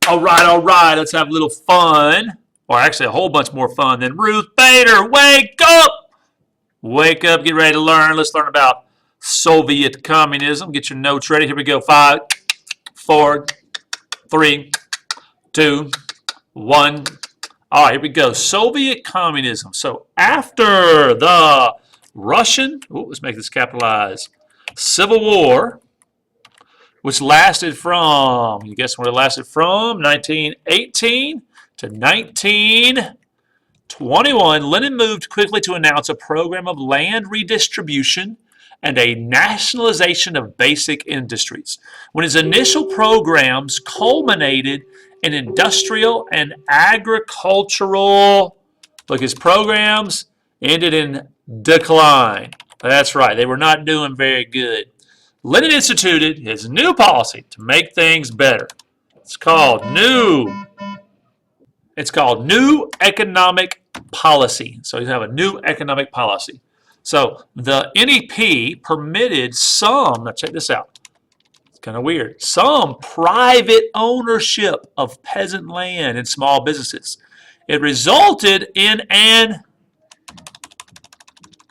All right, let's have a little fun. Or actually a whole bunch more fun than Ruth Bader. Wake up! Wake up, get ready to learn. Let's learn about Soviet communism. Get your notes ready. Here we go. 5, 4, 3, 2, 1. All right, here we go. Soviet communism. So after the Russian, let's make this capitalized, Civil War, which lasted from, you guess when it lasted from, 1918 to 1921, Lenin moved quickly to announce a program of land redistribution and a nationalization of basic industries. When his initial programs culminated in industrial and agricultural, look, his programs ended in decline. That's right, they were not doing very good. Lenin instituted his new policy to make things better. It's called New Economic Policy. So you have a new economic policy. So the NEP permitted some, now check this out, it's kind of weird, some private ownership of peasant land and small businesses. It resulted in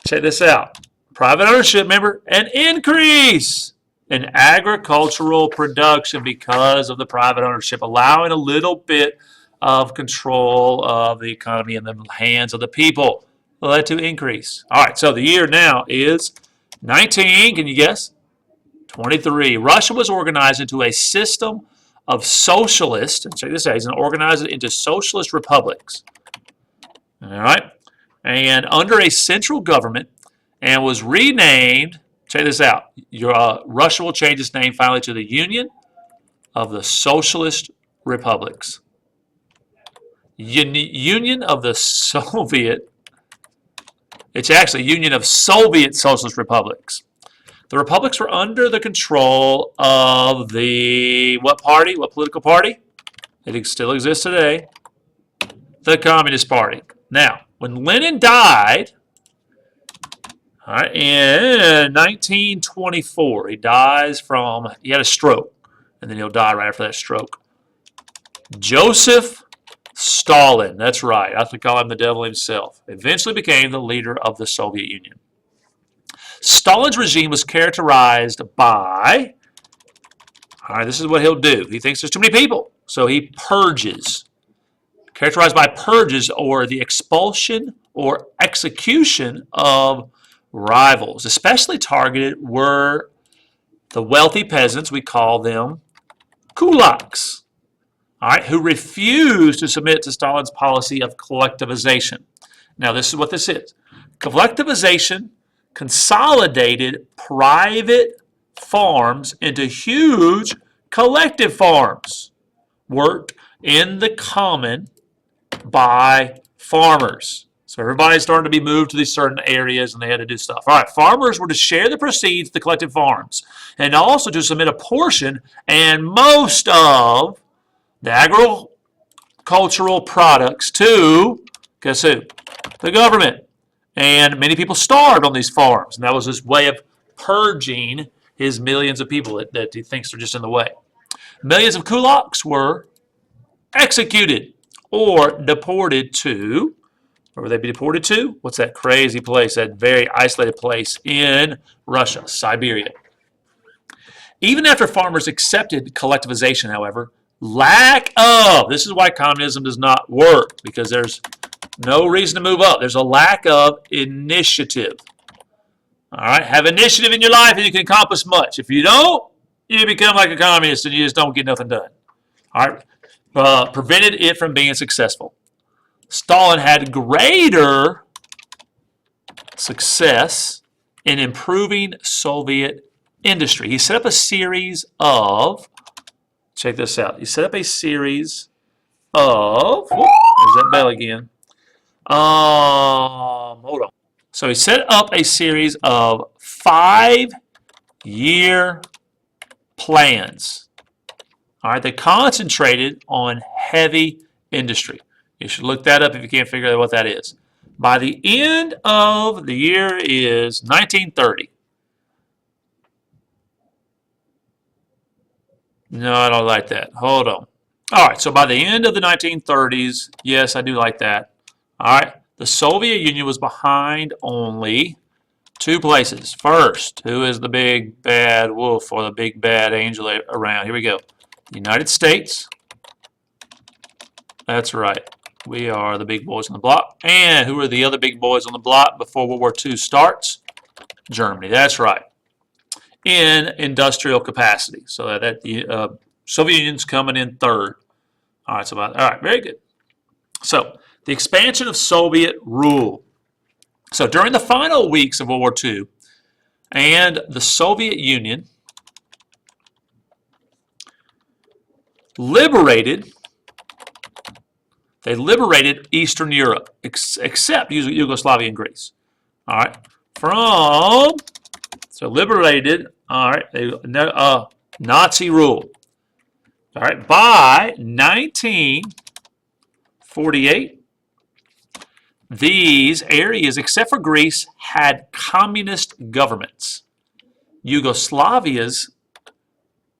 check this out, private ownership, remember, an increase in agricultural production because of the private ownership, allowing a little bit of control of the economy in the hands of the people. Led to increase. All right, so the year now is 19, can you guess? 23. Russia was organized into a system of socialist, and check this out, he's going to organize it into socialist republics. All right, and under a central government, and was renamed, check this out, Russia will change its name finally to the Union of the Socialist Republics. Union of the Soviet, it's actually Union of Soviet Socialist Republics. The republics were under the control of the, what party? What political party? It still exists today. The Communist Party. Now, when Lenin died, all right, in 1924, he dies from, he had a stroke, and then he'll die right after that stroke. Joseph Stalin, that's right, I have to call him the devil himself, eventually became the leader of the Soviet Union. Stalin's regime was characterized by, all right, this is what he'll do. He thinks there's too many people, so he purges. Characterized by purges, or the expulsion or execution of rivals. Especially targeted were the wealthy peasants, we call them kulaks, all right, who refused to submit to Stalin's policy of collectivization. Now, this is what this is. Collectivization consolidated private farms into huge collective farms, worked in the common by farmers. So everybody's starting to be moved to these certain areas, and they had to do stuff. All right, farmers were to share the proceeds of the collective farms, and also to submit a portion and most of the agricultural products to, guess who? The government. And many people starved on these farms, and that was his way of purging his millions of people that he thinks are just in the way. Millions of kulaks were executed or deported to, where would they be deported to? What's that crazy place, that very isolated place in Russia, Siberia. Even after farmers accepted collectivization, however, lack of, this is why communism does not work, because there's no reason to move up. There's a lack of initiative. All right, have initiative in your life and you can accomplish much. If you don't, you become like a communist and you just don't get nothing done. All right, prevented it from being successful. Stalin had greater success in improving Soviet industry. He set up a series of, check this out, he set up a series of, whoop, there's that bell again. Hold on. So he set up a series of 5-year plans. All right, they concentrated on heavy industry. You should look that up if you can't figure out what that is. By the end of the year is 1930. No, I don't like that. Hold on. All right, so by the end of the 1930s, yes, I do like that. All right, the Soviet Union was behind only two places. First, who is the big bad wolf or the big bad angel around? Here we go. The United States. That's right. We are the big boys on the block. And who are the other big boys on the block before World War II starts? Germany. That's right. In industrial capacity. So that the Soviet Union's coming in third. All right, all right, very good. So the expansion of Soviet rule. So during the final weeks of World War II, and the Soviet Union liberated Eastern Europe, except Yugoslavia and Greece. All right, so liberated. All right, Nazi rule. All right, by 1948, these areas, except for Greece, had communist governments. Yugoslavia's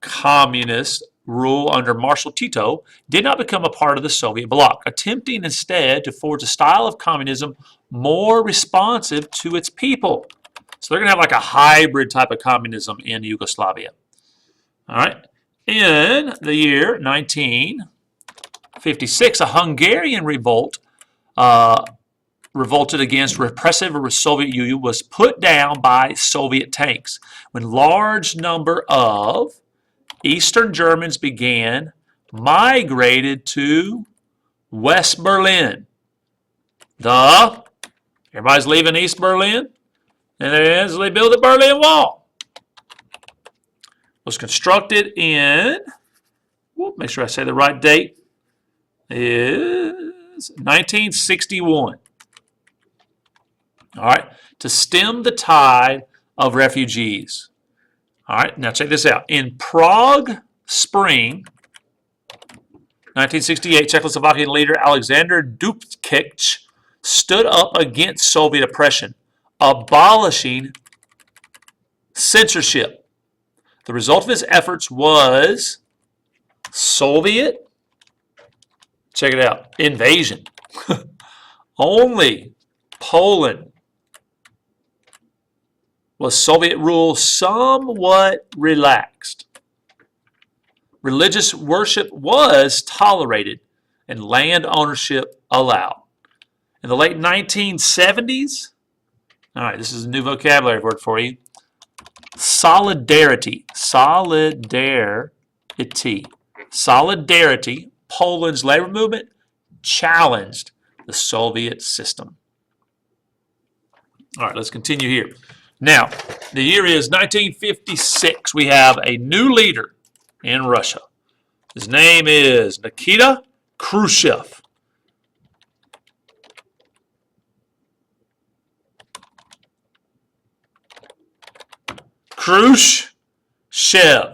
communist rule under Marshal Tito did not become a part of the Soviet bloc, attempting instead to forge a style of communism more responsive to its people. So they're going to have like a hybrid type of communism in Yugoslavia. All right. In the year 1956, a Hungarian revolt revolted against repressive Soviet Union was put down by Soviet tanks when large number of Eastern Germans migrated to West Berlin. Everybody's leaving East Berlin, and they build the Berlin Wall. Was constructed in, make sure I say the right date, is 1961. All right, to stem the tide of refugees. All right, now check this out. In Prague Spring, 1968, Czechoslovakian leader Alexander Dubček stood up against Soviet oppression, abolishing censorship. The result of his efforts was Soviet, check it out, invasion. Only Poland was Soviet rule somewhat relaxed. Religious worship was tolerated and land ownership allowed. In the late 1970s, all right, this is a new vocabulary word for you. Solidarity, Poland's labor movement challenged the Soviet system. All right, let's continue here. Now, the year is 1956. We have a new leader in Russia. His name is Nikita Khrushchev.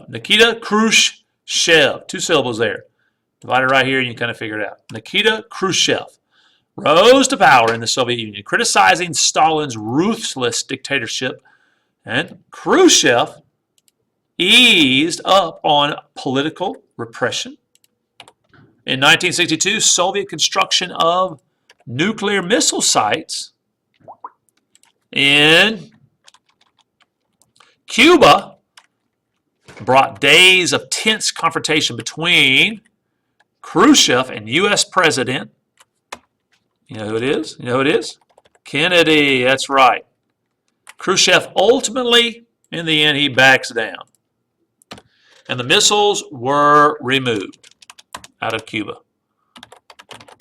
Nikita Khrushchev. Two syllables there. Divide it right here and you kind of figure it out. Nikita Khrushchev rose to power in the Soviet Union, criticizing Stalin's ruthless dictatorship, and Khrushchev eased up on political repression. In 1962, Soviet construction of nuclear missile sites in Cuba brought days of tense confrontation between Khrushchev and U.S. President. You know who it is? Kennedy, that's right. Khrushchev ultimately, in the end, he backs down. And the missiles were removed out of Cuba.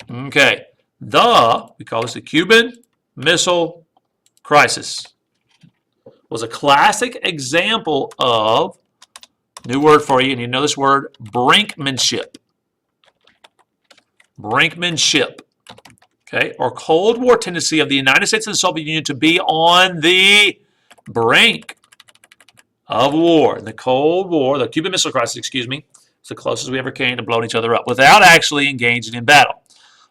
Okay. We call this the Cuban Missile Crisis. Was a classic example of, new word for you, and you know this word, brinkmanship. Brinkmanship. Okay, or Cold War tendency of the United States and the Soviet Union to be on the brink of war. The Cold War, the Cuban Missile Crisis, excuse me, it's the closest we ever came to blowing each other up without actually engaging in battle.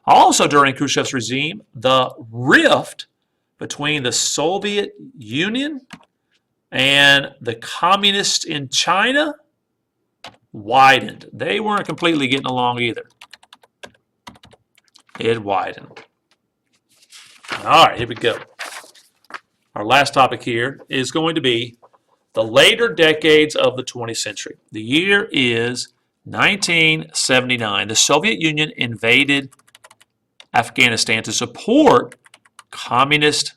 Also during Khrushchev's regime, the rift between the Soviet Union and the communists in China widened. They weren't completely getting along either. It widened. All right, here we go. Our last topic here is going to be the later decades of the 20th century. The year is 1979. The Soviet Union invaded Afghanistan to support communist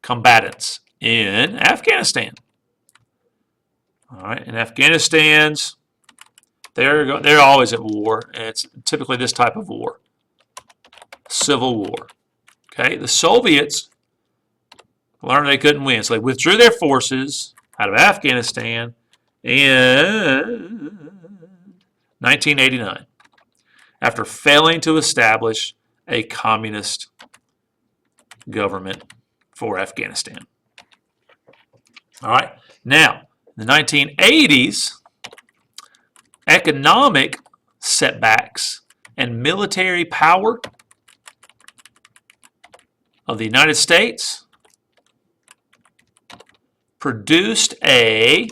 combatants in Afghanistan. All right, and Afghanistan's, they're always at war, and it's typically this type of war, civil war. Okay, the Soviets learned they couldn't win, so they withdrew their forces out of Afghanistan in 1989 after failing to establish a communist government for Afghanistan. All right, now, in the 1980s, economic setbacks and military power of the United States produced a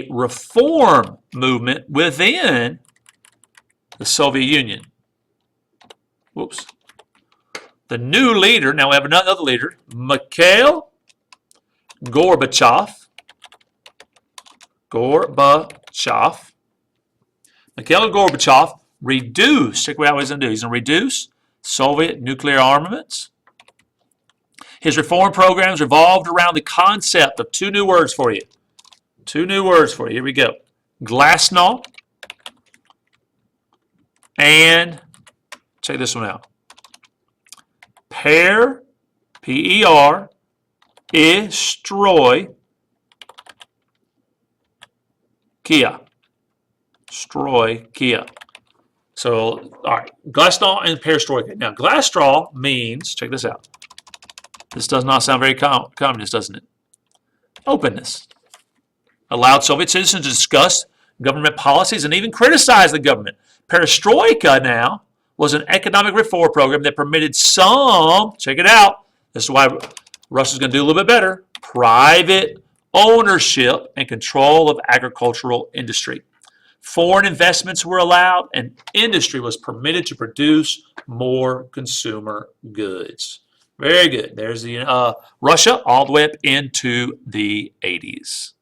reform movement within the Soviet Union. Whoops. The new leader, now we have another leader, Mikhail Gorbachev. Mikhail Gorbachev reduced, check out what he's going to do. He's going to reduce Soviet nuclear armaments. His reform programs revolved around the concept of two new words for you. Two new words for you. Here we go. Glasnost and, check this one out, P-E-R, Stroy, Kia. Stroy-Kia. So, all right, Glasnost and perestroika. Now, glasnost means, check this out. This does not sound very communist, doesn't it? Openness. Allowed Soviet citizens to discuss government policies and even criticize the government. Perestroika now was an economic reform program that permitted some, check it out, this is why Russia's going to do a little bit better, private ownership and control of agricultural industry. Foreign investments were allowed, and industry was permitted to produce more consumer goods. Very good. There's the Russia all the way up into the 80s.